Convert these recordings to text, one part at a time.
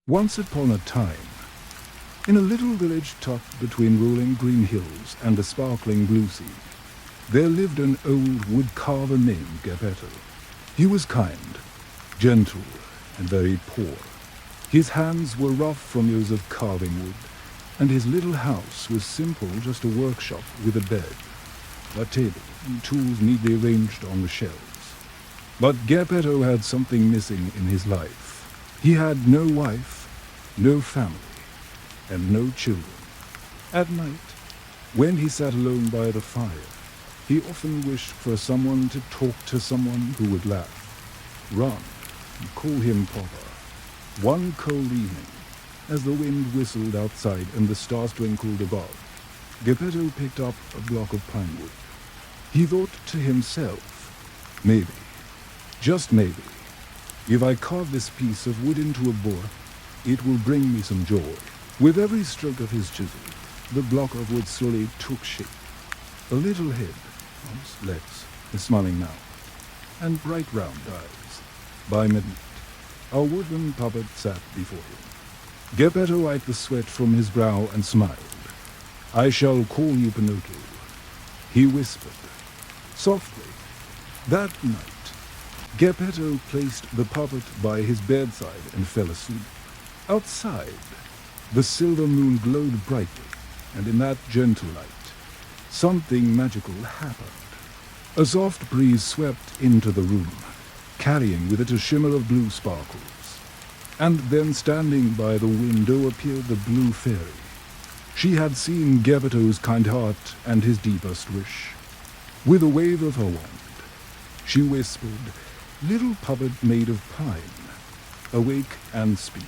Once upon a time, in a little village tucked between rolling green hills and the sparkling blue sea, there lived an old woodcarver named Geppetto. He was kind, gentle, and very poor. His hands were rough from years of carving wood, and his little house was simple, just a workshop with a bed, a table, and tools neatly arranged on the shelves. But Geppetto had something missing in his life. He had no wife, no family, and no children. At night, when he sat alone by the fire, he often wished for someone to talk to, someone who would laugh, run, and call him Papa. One cold evening, as the wind whistled outside and the stars twinkled above, Geppetto picked up a block of pine wood. He thought to himself, maybe, just maybe, if I carve this piece of wood into a boar, it will bring me some joy. With every stroke of his chisel, the block of wood slowly took shape. A little head, arms, legs, a smiling mouth, and bright round eyes. By midnight, a wooden puppet sat before him. Geppetto wiped the sweat from his brow and smiled. I shall call you Pinocchio, he whispered, softly. That night, Geppetto placed the puppet by his bedside and fell asleep. Outside, the silver moon glowed brightly, and in that gentle light, something magical happened. A soft breeze swept into the room, carrying with it a shimmer of blue sparkles. And then standing by the window appeared the Blue Fairy. She had seen Geppetto's kind heart and his deepest wish. With a wave of her wand, she whispered, Little puppet made of pine, awake and speak,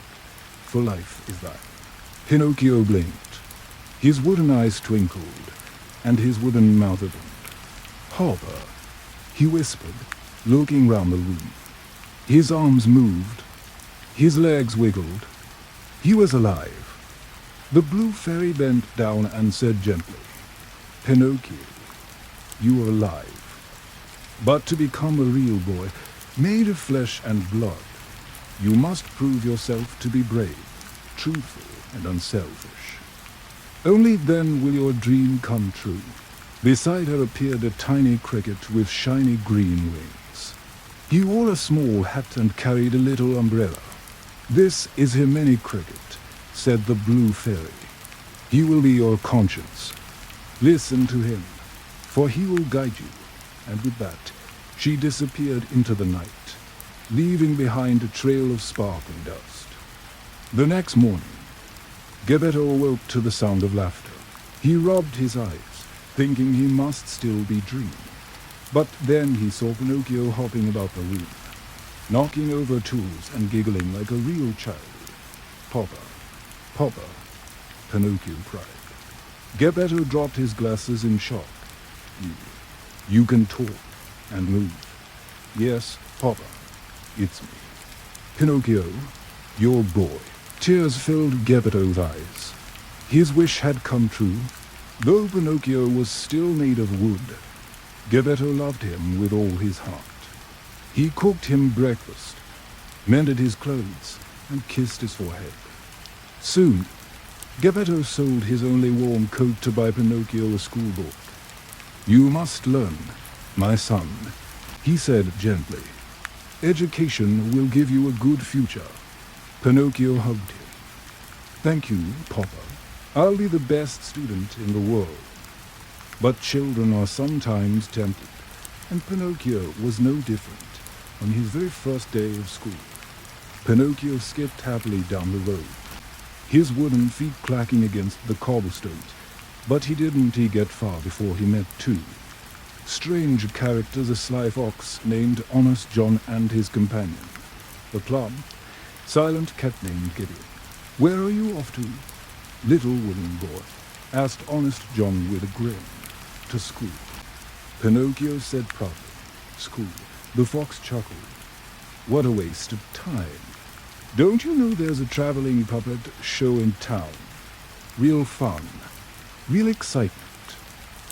for life is thine. Pinocchio blinked. His wooden eyes twinkled, and his wooden mouth opened. Papa, he whispered, looking round the room. His arms moved, his legs wiggled. He was alive. The Blue Fairy bent down and said gently, Pinocchio, you are alive. But to become a real boy, made of flesh and blood, you must prove yourself to be brave, truthful, and unselfish. Only then will your dream come true. Beside her appeared a tiny cricket with shiny green wings. He wore a small hat and carried a little umbrella. This is Himini Cricket, said the Blue Fairy. He will be your conscience. Listen to him, for he will guide you. And with that, she disappeared into the night, leaving behind a trail of sparkling dust. The next morning, Geppetto awoke to the sound of laughter. He rubbed his eyes, thinking he must still be dreaming. But then he saw Pinocchio hopping about the room, knocking over tools and giggling like a real child. Papa, Papa, Pinocchio cried. Geppetto dropped his glasses in shock. You can talk and move. Yes, Papa, it's me. Pinocchio, your boy. Tears filled Geppetto's eyes. His wish had come true. Though Pinocchio was still made of wood, Geppetto loved him with all his heart. He cooked him breakfast, mended his clothes, and kissed his forehead. Soon, Geppetto sold his only warm coat to buy Pinocchio a school book. You must learn, my son, he said gently. Education will give you a good future. Pinocchio hugged him. Thank you, Papa. I'll be the best student in the world. But children are sometimes tempted, and Pinocchio was no different. On his very first day of school, Pinocchio skipped happily down the road, his wooden feet clacking against the cobblestones. But he didn't get far before he met two strange characters, a sly fox named Honest John and his companion, the plump, silent cat named Gideon. Where are you off to, little wooden boy? Asked Honest John with a grin. To school. Pinocchio said proudly. School. The fox chuckled. What a waste of time. Don't you know there's a traveling puppet show in town? Real fun. Real excitement.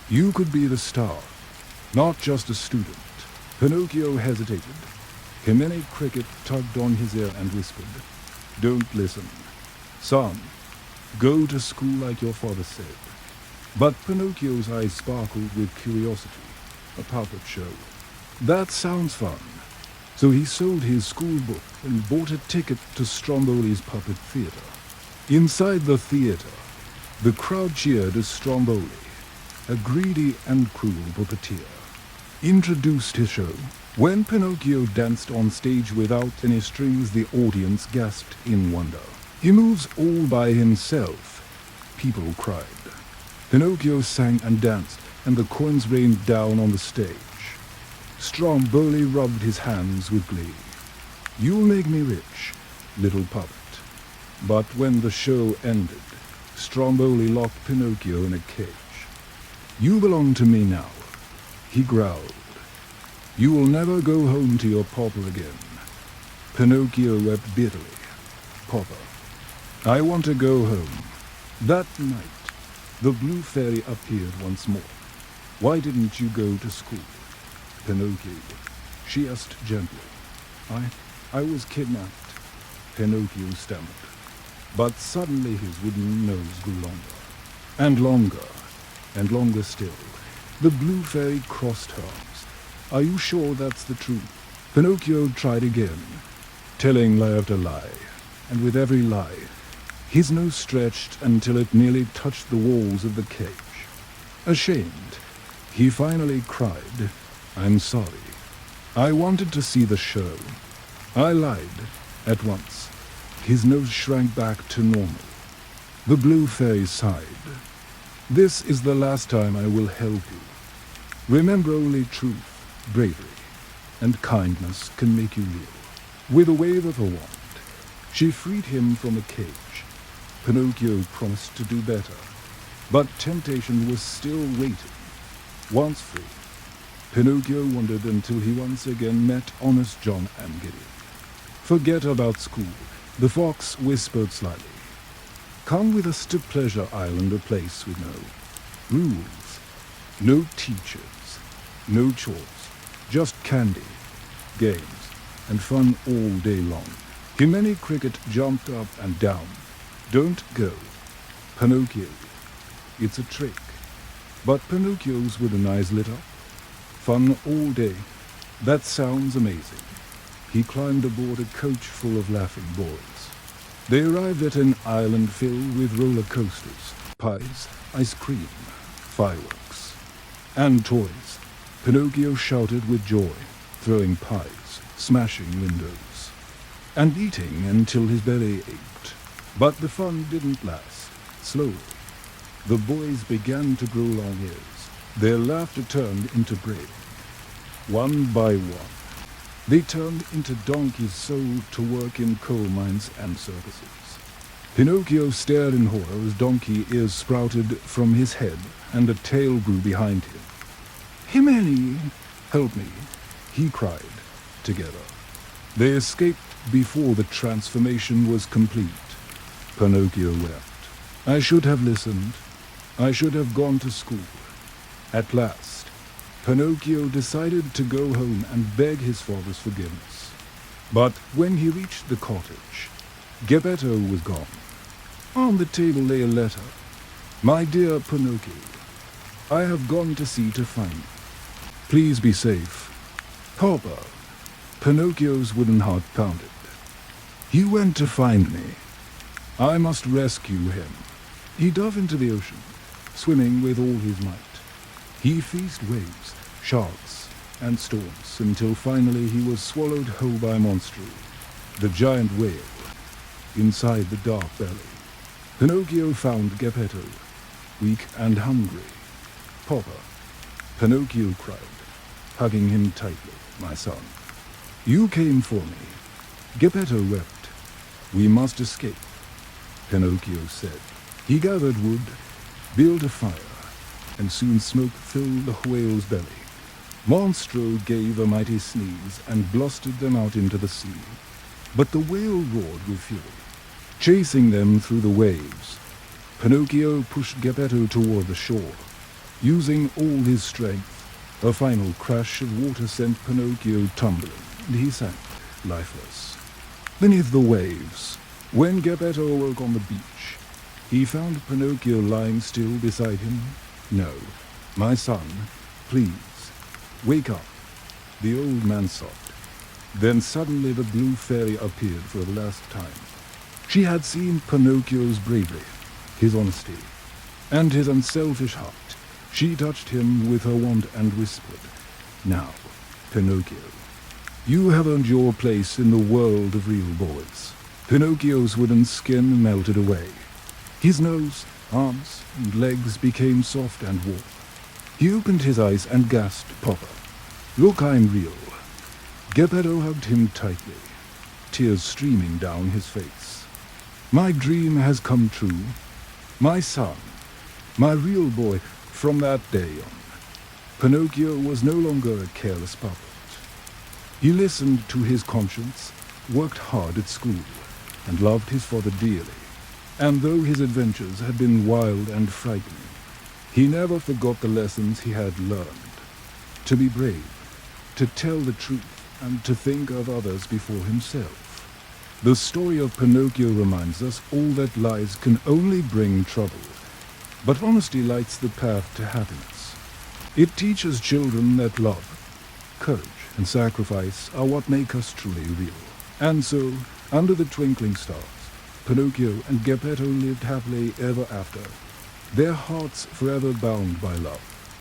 You could be the star, not just a student. Pinocchio hesitated. Himini Cricket tugged on his ear and whispered, Don't listen. Son, go to school like your father said. But Pinocchio's eyes sparkled with curiosity. A puppet show. That sounds fun. So he sold his school book and bought a ticket to Stromboli's puppet theater. Inside the theater, the crowd cheered as Stromboli, a greedy and cruel puppeteer, introduced his show. When Pinocchio danced on stage without any strings, the audience gasped in wonder. He moves all by himself, people cried. Pinocchio sang and danced, and the coins rained down on the stage. Stromboli rubbed his hands with glee. You'll make me rich, little puppet. But when the show ended, Stromboli locked Pinocchio in a cage. You belong to me now, he growled. You will never go home to your papa again. Pinocchio wept bitterly. Papa, I want to go home. That night, the blue fairy appeared once more. Why didn't you go to school? Pinocchio, she asked gently. I was kidnapped, Pinocchio stammered. But suddenly his wooden nose grew longer, and longer, and longer still. The blue fairy crossed her arms. Are you sure that's the truth? Pinocchio tried again, telling lie after lie, and with every lie, his nose stretched until it nearly touched the walls of the cage. Ashamed, he finally cried, I'm sorry. I wanted to see the show. I lied at once. His nose shrank back to normal. The blue fairy sighed. This is the last time I will help you. Remember, only truth, bravery, and kindness can make you real. With a wave of her wand, she freed him from a cage. Pinocchio promised to do better, but temptation was still waiting. Once free, Pinocchio wandered until he once again met honest John and Gideon. Forget about school, the fox whispered slyly. Come with us to Pleasure Island, a place with no rules, no teachers, no chores. Just candy, games, and fun all day long. Himeni Cricket jumped up and down. Don't go, Pinocchio. It's a trick. But Pinocchio's wooden eyes lit up. Fun all day. That sounds amazing. He climbed aboard a coach full of laughing boys. They arrived at an island filled with roller coasters, pies, ice cream, fireworks, and toys. Pinocchio shouted with joy, throwing pies, smashing windows, and eating until his belly ached. But the fun didn't last. Slowly, the boys began to grow long ears. Their laughter turned into braying. One by one, they turned into donkeys sold to work in coal mines and circuses. Pinocchio stared in horror as donkey ears sprouted from his head and a tail grew behind him. Himeni, help me, he cried, together. They escaped before the transformation was complete. Pinocchio wept. I should have listened. I should have gone to school. At last, Pinocchio decided to go home and beg his father's forgiveness. But when he reached the cottage, Geppetto was gone. On the table lay a letter. My dear Pinocchio, I have gone to sea to find you. Please be safe. Papa. Pinocchio's wooden heart pounded. He went to find me. I must rescue him. He dove into the ocean, swimming with all his might. He faced waves, sharks, and storms until finally he was swallowed whole by Monstro, the giant whale, inside the dark belly. Pinocchio found Geppetto, weak and hungry. Papa, Pinocchio cried, hugging him tightly, my son. You came for me. Geppetto wept. We must escape, Pinocchio said. He gathered wood, built a fire, and soon smoke filled the whale's belly. Monstro gave a mighty sneeze and blustered them out into the sea. But the whale roared with fury, chasing them through the waves. Pinocchio pushed Geppetto toward the shore. Using all his strength, a final crash of water sent Pinocchio tumbling, and he sank, lifeless, beneath the waves. When Geppetto awoke on the beach, he found Pinocchio lying still beside him. "No, my son, please, wake up," the old man sobbed. Then suddenly the blue fairy appeared for the last time. She had seen Pinocchio's bravery, his honesty, and his unselfish heart. She touched him with her wand and whispered, "Now, Pinocchio, you have earned your place in the world of real boys." Pinocchio's wooden skin melted away. His nose, arms, and legs became soft and warm. He opened his eyes and gasped, "Papa, look, I'm real." Geppetto hugged him tightly, tears streaming down his face. "My dream has come true. My son, my real boy." From that day on, Pinocchio was no longer a careless puppet. He listened to his conscience, worked hard at school, and loved his father dearly. And though his adventures had been wild and frightening, he never forgot the lessons he had learned. To be brave, to tell the truth, and to think of others before himself. The story of Pinocchio reminds us all that lies can only bring trouble, but honesty lights the path to happiness. It teaches children that love, courage, and sacrifice are what make us truly real. And so, under the twinkling stars, Pinocchio and Geppetto lived happily ever after, their hearts forever bound by love.